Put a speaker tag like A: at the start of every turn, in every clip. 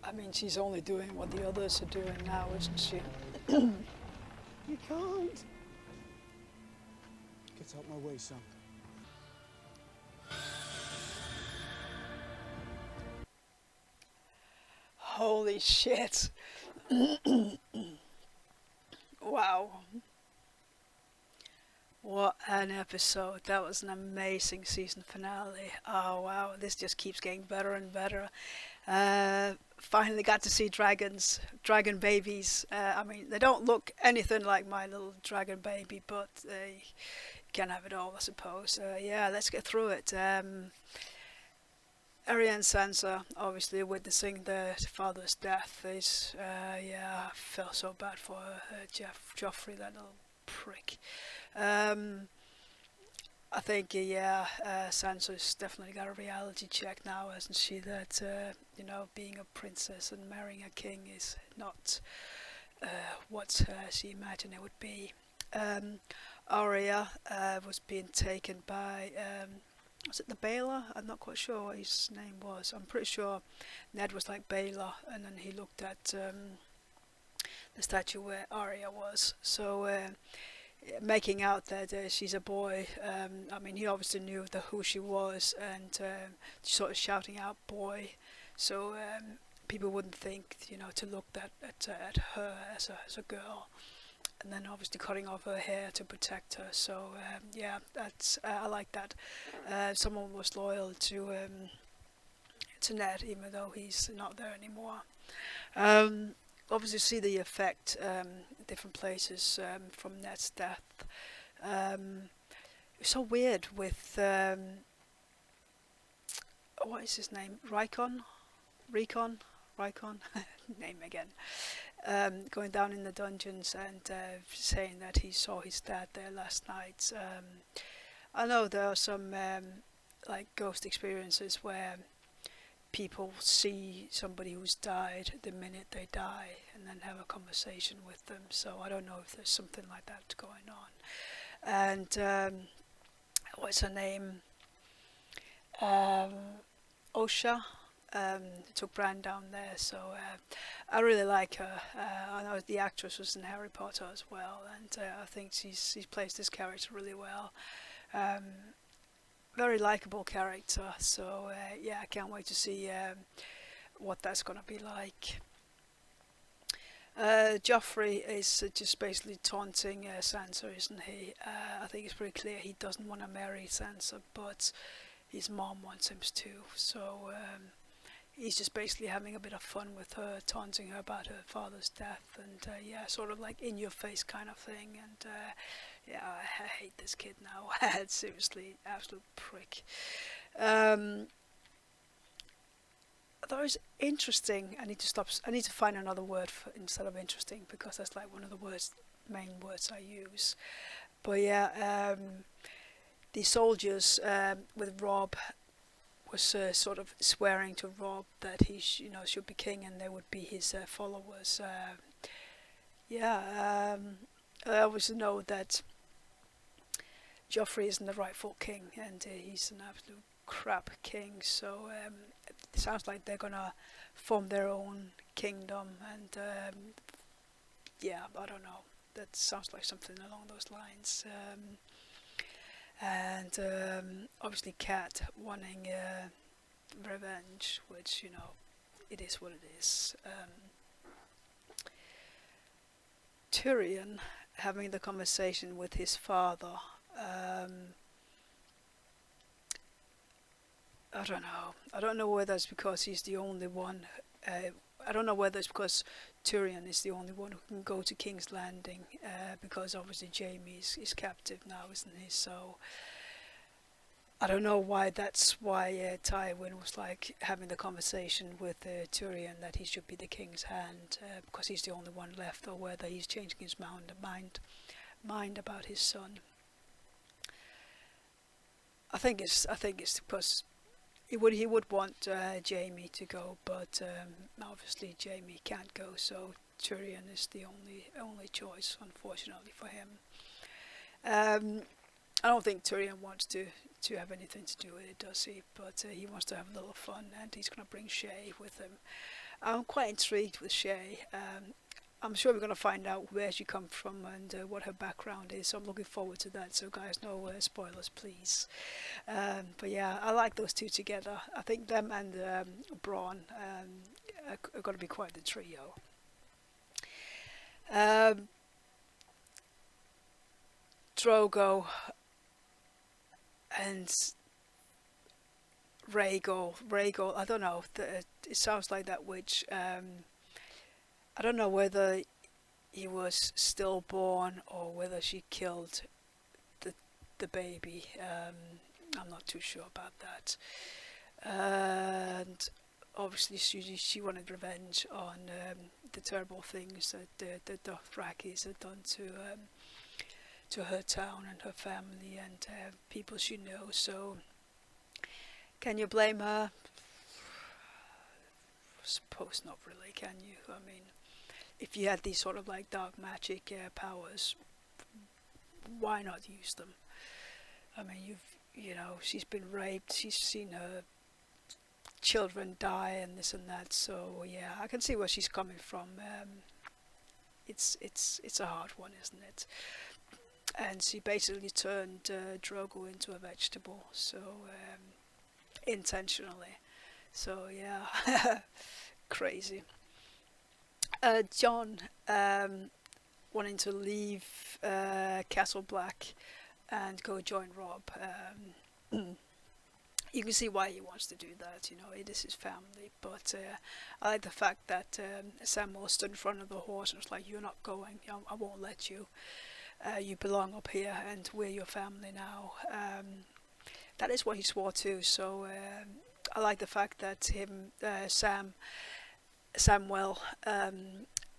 A: I mean, she's only doing what the others are doing now, isn't she?
B: You can't. Get out my way, son.
A: Holy shit. Wow. What an episode. That was an amazing season finale. Oh wow, this just keeps getting better and better. Finally got to see dragons, dragon babies. I mean, they don't look anything like my little dragon baby, but they can have it all, I suppose. Yeah, let's get through it. Arya and Sansa, obviously witnessing their father's death, is yeah, I felt so bad for her. Joffrey, that little prick. Um, I think yeah, Sansa's definitely got a reality check now, hasn't she? That being a princess and marrying a king is not what she imagined it would be. Um, Arya was being taken by was it the Baylor? I'm not quite sure what his name was. I'm pretty sure Ned was like Baylor, and then he looked at the statue where Arya was. So making out that she's a boy. I mean, he obviously knew who she was, and sort of shouting out "boy," so people wouldn't think, to look at her as a girl. And then obviously cutting off her hair to protect her. So yeah, that's I like that. Someone was loyal to Ned, even though he's not there anymore. Um, Obviously, see the effect in different places from Ned's death. It's so weird with what is his name? Recon, Rykon, name again. Going down in the dungeons and saying that he saw his dad there last night. I know there are some like ghost experiences where people see somebody who's died the minute they die and then have a conversation with them. So I don't know if there's something like that going on. And what's her name? Um, Osha took Bran down there, so I really like her. I know the actress was in Harry Potter as well, and I think she's plays this character really well. Um, Very likable character, so yeah, I can't wait to see what that's gonna be like. Joffrey is just basically taunting Sansa, isn't he? I think it's pretty clear he doesn't want to marry Sansa, but his mom wants him to. So he's just basically having a bit of fun with her, taunting her about her father's death, and yeah, sort of like in your face kind of thing. And yeah, I hate this kid now. Seriously, absolute prick. Um, that was interesting. I need to stop. I need to find another word for instead of interesting, because that's like one of the main words I use. But yeah, the soldiers with Robb was sort of swearing to Robb that he should be king and they would be his followers. Yeah, I obviously know that Joffrey isn't the rightful king, and he's an absolute crap king. So it sounds like they're gonna form their own kingdom, and yeah, I don't know. That sounds like something along those lines. And obviously, Cat wanting revenge, which it is what it is. Tyrion having the conversation with his father. I don't know. I don't know whether it's because he's the only one. I don't know whether it's because Tyrion is the only one who can go to King's Landing, because obviously Jaime is captive now, isn't he? So I don't know why. That's why Tywin was like having the conversation with Tyrion that he should be the king's hand, because he's the only one left, or whether he's changing his mind about his son. I think it's because he would want Jaime to go, but obviously Jaime can't go, so Tyrion is the only choice, unfortunately for him. I don't think Tyrion wants to have anything to do with it, does he? But he wants to have a little fun, and he's gonna bring Shay with him. I'm quite intrigued with Shay. I'm sure we're going to find out where she comes from and what her background is. So I'm looking forward to that. So guys, no spoilers, please. But yeah, I like those two together. I think them and Braun are going to be quite the trio. Um, Drogo and Rhaegal. I don't know. It sounds like that witch. I don't know whether he was stillborn or whether she killed the the baby. I'm not too sure about that. And obviously, she wanted revenge on the terrible things that the Dothrakis had done to her town and her family and people she knows. So, can you blame her? I suppose not really, can you? I mean, if you had these sort of like dark magic powers, why not use them? I mean, she's been raped, she's seen her children die and this and that. So yeah, I can see where she's coming from. It's a hard one, isn't it? And she basically turned Drogo into a vegetable, so intentionally. So yeah, crazy. Jon wanting to leave Castle Black and go join Robb. You can see why he wants to do that. It is his family. But I like the fact that Samuel stood in front of the horse and was like, "You're not going. I won't let you. You belong up here, and we're your family now." That is what he swore to. So I like the fact that Samuel,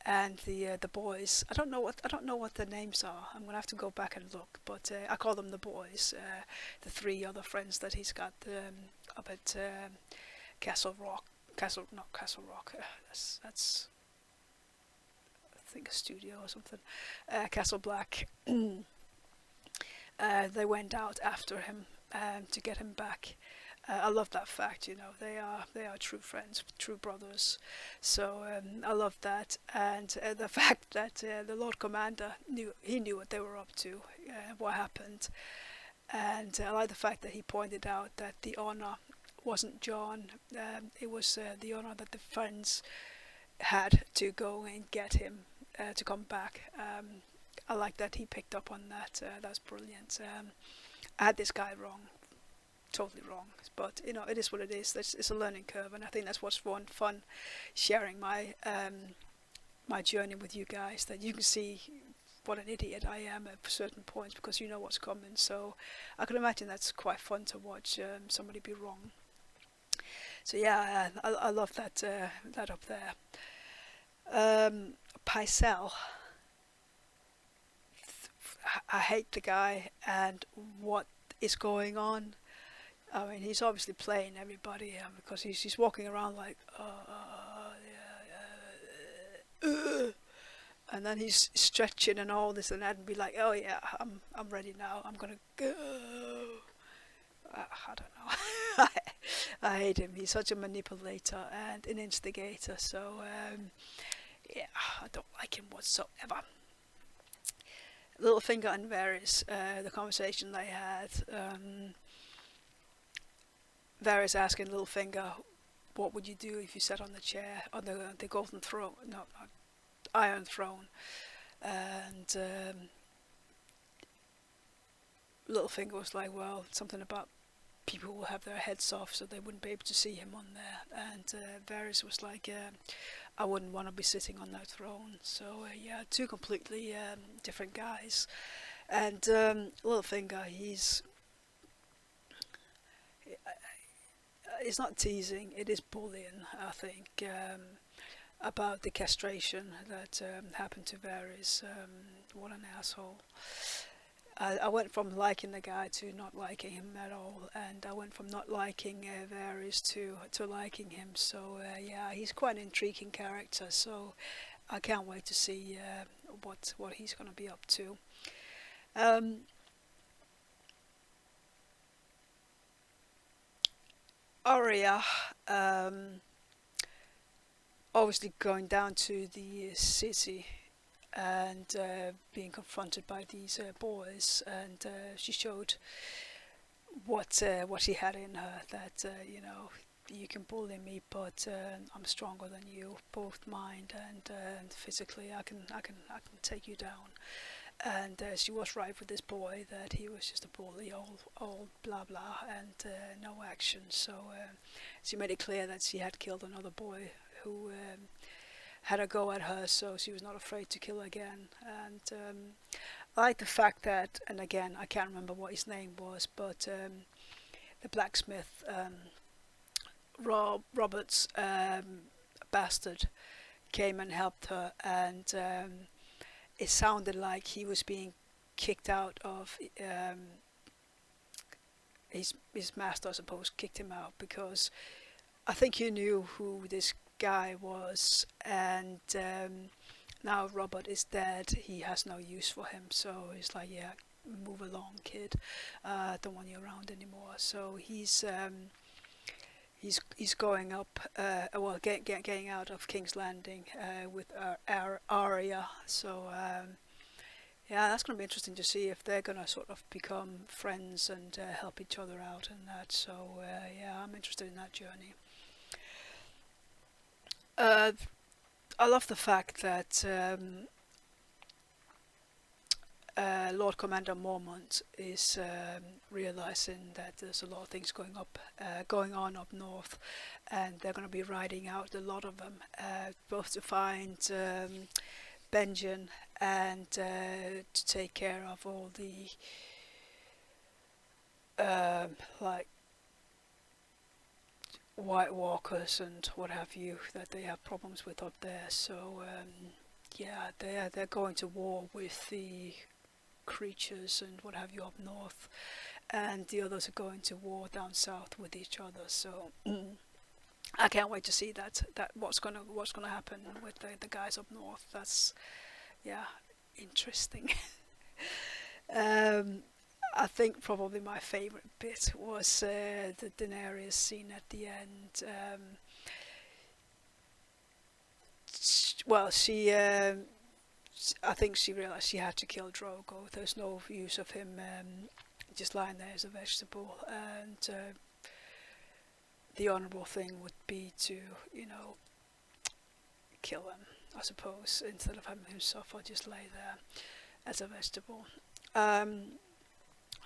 A: and the boys. I don't know what their names are. I'm gonna have to go back and look. But I call them the boys. The three other friends that he's got up at Castle Rock. Not Castle Rock. That's I think a studio or something. Castle Black. They went out after him to get him back. I love that fact. They are true friends, true brothers. So I love that, and the fact that the Lord Commander knew what they were up to, what happened, and I like the fact that he pointed out that the honor wasn't Jon. It was the honor that the friends had to go and get him to come back. I like that he picked up on that. That's brilliant. I had this guy wrong, totally wrong, but it is what it is. It's a learning curve, and I think that's what's fun sharing my my journey with you guys, that you can see what an idiot I am at certain points because you know what's coming. So I can imagine that's quite fun to watch somebody be wrong. So yeah, I love that up there. Pycelle, I hate the guy and what is going on. I mean, he's obviously playing everybody because he's walking around like, and then he's stretching and all this and that, and be like, "Oh yeah, I'm ready now. I'm gonna go." I don't know. I hate him. He's such a manipulator and an instigator. So yeah, I don't like him whatsoever. Littlefinger and Varys, the conversation they had. Varys asking Littlefinger, "What would you do if you sat on the chair on the golden throne? No, not Iron Throne." And Littlefinger was like, "Well, something about people will have their heads off, so they wouldn't be able to see him on there." And Varys was like, "I wouldn't want to be sitting on that throne." So yeah, two completely different guys. And Littlefinger, it's not teasing, it is bullying, I think, about the castration that happened to Varys. What an asshole. I went from liking the guy to not liking him at all, and I went from not liking Varys to liking him. So yeah, he's quite an intriguing character. So I can't wait to see what he's going to be up to. Arya, obviously going down to the city and being confronted by these boys, and she showed what she had in her. That you can bully me, but I'm stronger than you, both mind and physically. I can take you down. And she was right with this boy that he was just a bully, all blah blah, and no action. So she made it clear that she had killed another boy who had a go at her, so she was not afraid to kill again. And I like the fact that, and again, I can't remember what his name was, but the blacksmith, Robert's bastard, came and helped her, and it sounded like he was being kicked out of his master, I suppose, kicked him out because I think he knew who this guy was, and now Robert is dead. He has no use for him, so he's like, yeah, move along, kid. Don't want you around anymore. So he's going up, getting out of King's Landing with Arya. So yeah, that's going to be interesting to see if they're going to sort of become friends and help each other out and that. So yeah, I'm interested in that journey. I love the fact that Lord Commander Mormont is realizing that there's a lot of things going on up north, and they're going to be riding out a lot of them, both to find Benjen and to take care of all the like White Walkers and what have you that they have problems with up there. So yeah, they're going to war with the creatures and what have you up north, and the others are going to war down south with each other. So I can't wait to see that what's gonna happen with the guys up north. That's yeah, interesting. I think probably my favorite bit was the Daenerys scene at the end. She I think she realised she had to kill Drogo. There's no use of him just lying there as a vegetable, and the honourable thing would be to, kill him, I suppose, instead of having him suffer, just lay there as a vegetable.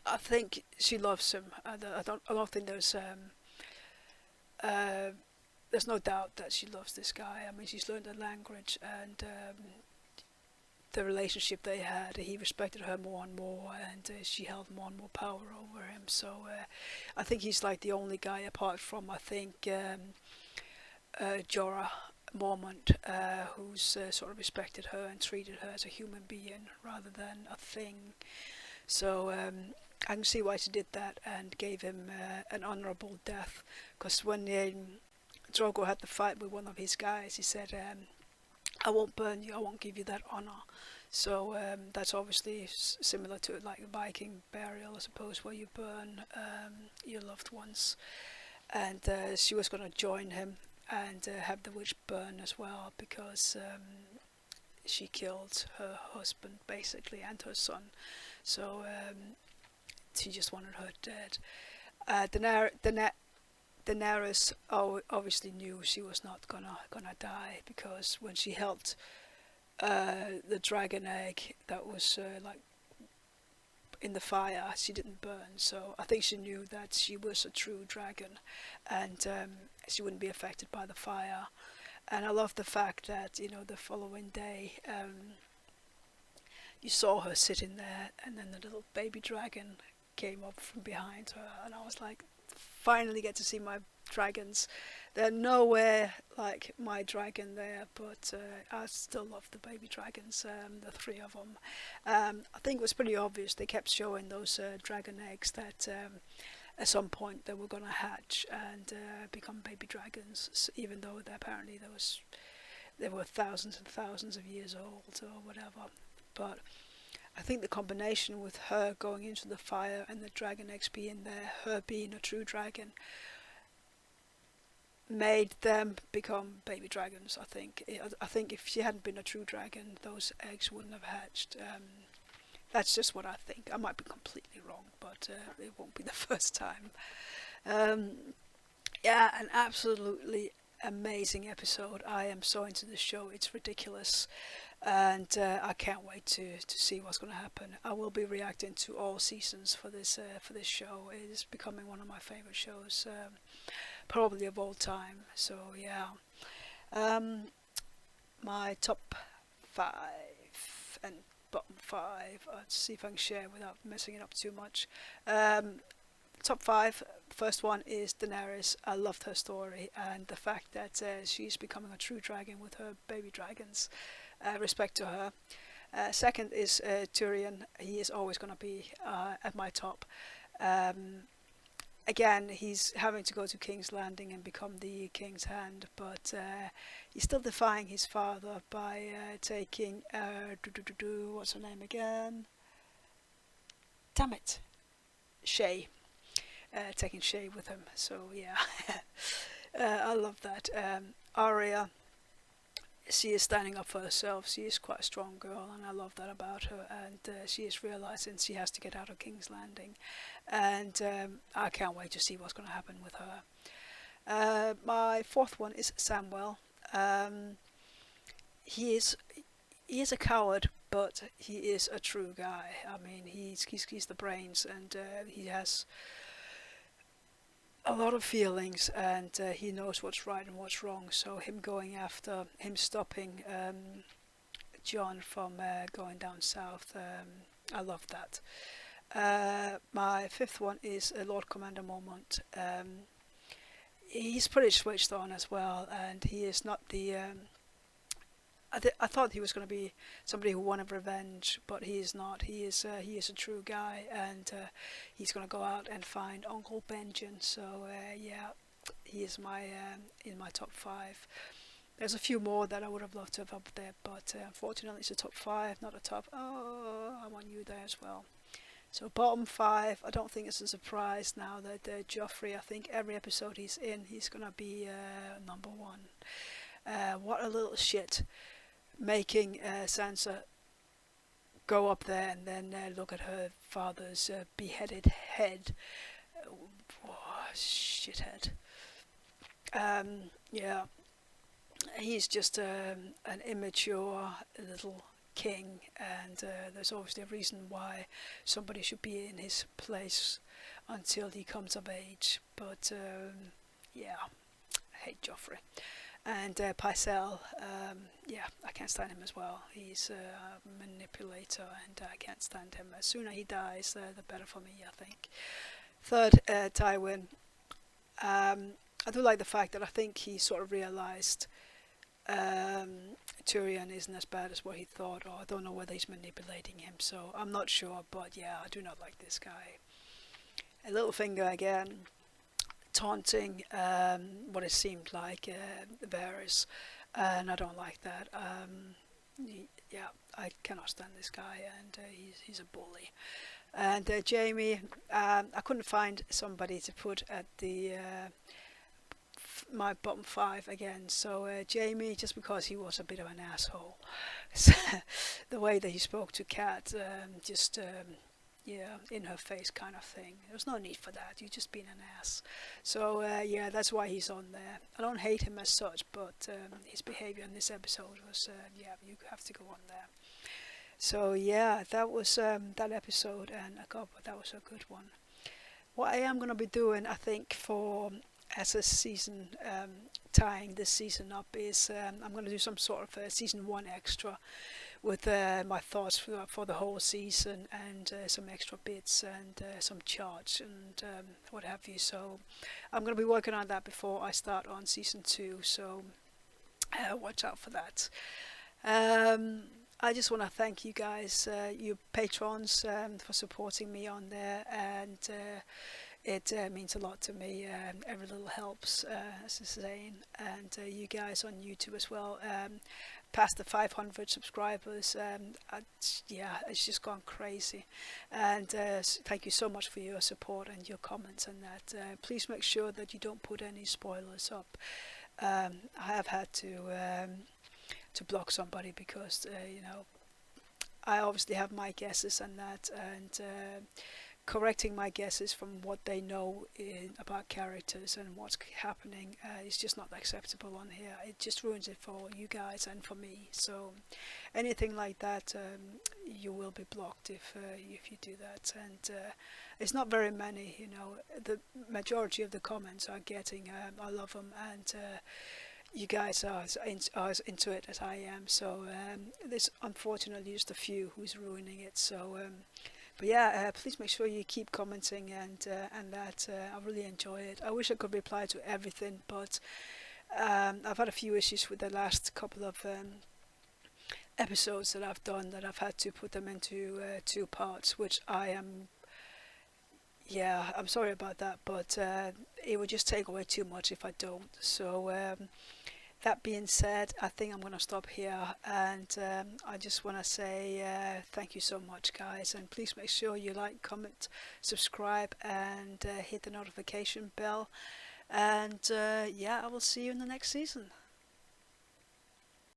A: I think she loves him. I don't think there's no doubt that she loves this guy. I mean, she's learned the language, and the relationship they had, he respected her more and more, and she held more and more power over him. So I think he's like the only guy, apart from, I think, Jorah Mormont, who's sort of respected her and treated her as a human being rather than a thing. So I can see why she did that and gave him an honourable death, because when Drogo had the fight with one of his guys, he said, I won't burn you, I won't give you that honour. So that's obviously similar to like a Viking burial, I suppose, where you burn your loved ones. And she was going to join him and have the witch burn as well, because she killed her husband basically and her son. So she just wanted her dead. Daenerys obviously knew she was not gonna die, because when she held the dragon egg that was like in the fire, she didn't burn. So I think she knew that she was a true dragon, and she wouldn't be affected by the fire. And I love the fact that the following day you saw her sitting there, and then the little baby dragon came up from behind her, and I was like, finally get to see my dragons. They're nowhere like my dragon there, but I still love the baby dragons, the three of them. I think it was pretty obvious. They kept showing those dragon eggs that at some point they were going to hatch and become baby dragons, even though apparently they were thousands and thousands of years old or whatever. But I think the combination with her going into the fire and the dragon eggs being there, her being a true dragon, made them become baby dragons. I think if she hadn't been a true dragon, those eggs wouldn't have hatched. That's just what I think. I might be completely wrong, but it won't be the first time. Um, yeah, an absolutely amazing episode. I am so into this show. It's ridiculous, and I can't wait to see what's going to happen. I will be reacting to all seasons for this show. It is becoming one of my favorite shows, probably of all time. So yeah, um, my top five and bottom five. Let's see if I can share without messing it up too much. Um, Top five. First one is Daenerys. I loved her story and the fact that she's becoming a true dragon with her baby dragons. Respect to her. Second is Tyrion. He is always going to be at my top. Um, Again, he's having to go to King's Landing and become the King's Hand, but he's still defying his father by taking what's her name again? Damn it, Shay. Taking Shay with him. So yeah, I love that. Arya, she is standing up for herself. She is quite a strong girl, and I love that about her. And she is realizing she has to get out of King's Landing, and I can't wait to see what's going to happen with her. My fourth one is Samwell. Um, he is a coward, but he is a true guy. I mean, he's the brains, and he has a lot of feelings, and he knows what's right and what's wrong. So him stopping Jon from going down south, I love that. My fifth one is Lord Commander Mormont. He's pretty switched on as well, and he is not the I thought he was going to be somebody who wanted revenge, but he is not. He is a true guy, and he's going to go out and find Uncle Benjen. So yeah, he is in my top five. There's a few more that I would have loved to have up there, but unfortunately it's a top five, not a top. Oh, I want you there as well. So bottom five. I don't think it's a surprise now that Joffrey. I think every episode he's in, he's going to be number one. What a little shit. Making Sansa go up there and then look at her father's beheaded head. Shithead. Yeah, he's just an immature little king, and there's obviously a reason why somebody should be in his place until he comes of age. But yeah, I hate Joffrey. And Pycelle, yeah, I can't stand him as well. He's a manipulator, and I can't stand him. The sooner he dies, the better for me, I think. Third, Tywin. I do like the fact that I think he sort of realized Tyrion isn't as bad as what he thought, or I don't know whether he's manipulating him, so I'm not sure, but yeah, I do not like this guy. A Littlefinger again, taunting what it seemed like Varys, and I don't like that. Yeah, I cannot stand this guy, and he's a bully. And Jaime, I couldn't find somebody to put at the my bottom five again. So Jaime, just because he was a bit of an asshole, the way that he spoke to Kat, yeah, in her face kind of thing. There's no need for that. You're just being an ass. So yeah, that's why he's on there. I don't hate him as such, but his behavior in this episode was, yeah, you have to go on there. So yeah, that was that episode, and God, that was a good one. What I am going to be doing, I think, for as a season, tying this season up, is I'm going to do some sort of a season one extra with my thoughts for the whole season, and some extra bits, and some charts, and what have you. So I'm going to be working on that before I start on season two, so watch out for that. I just want to thank you guys, you patrons, for supporting me on there, and it means a lot to me. Every little helps, as I'm saying, and you guys on YouTube as well. past the 500 subscribers. Yeah, it's just gone crazy. And thank you so much for your support and your comments and that. Please make sure that you don't put any spoilers up. I have had to block somebody because I obviously have my guesses and that, and correcting my guesses from what they know about characters and what's happening is just not acceptable on here. It just ruins it for you guys and for me. So anything like that, you will be blocked if you do that. And it's not very many, the majority of the comments are getting, I love them, and you guys are as into it as I am. So there's unfortunately just a few who's ruining it. So but yeah, please make sure you keep commenting and that. I really enjoy it. I wish I could reply to everything, but I've had a few issues with the last couple of episodes that I've done, that I've had to put them into 2 parts, which I'm sorry about that, but it would just take away too much if I don't. So that being said, I think I'm going to stop here, and I just want to say thank you so much, guys, and please make sure you like, comment, subscribe, and hit the notification bell, and yeah, I will see you in the next season.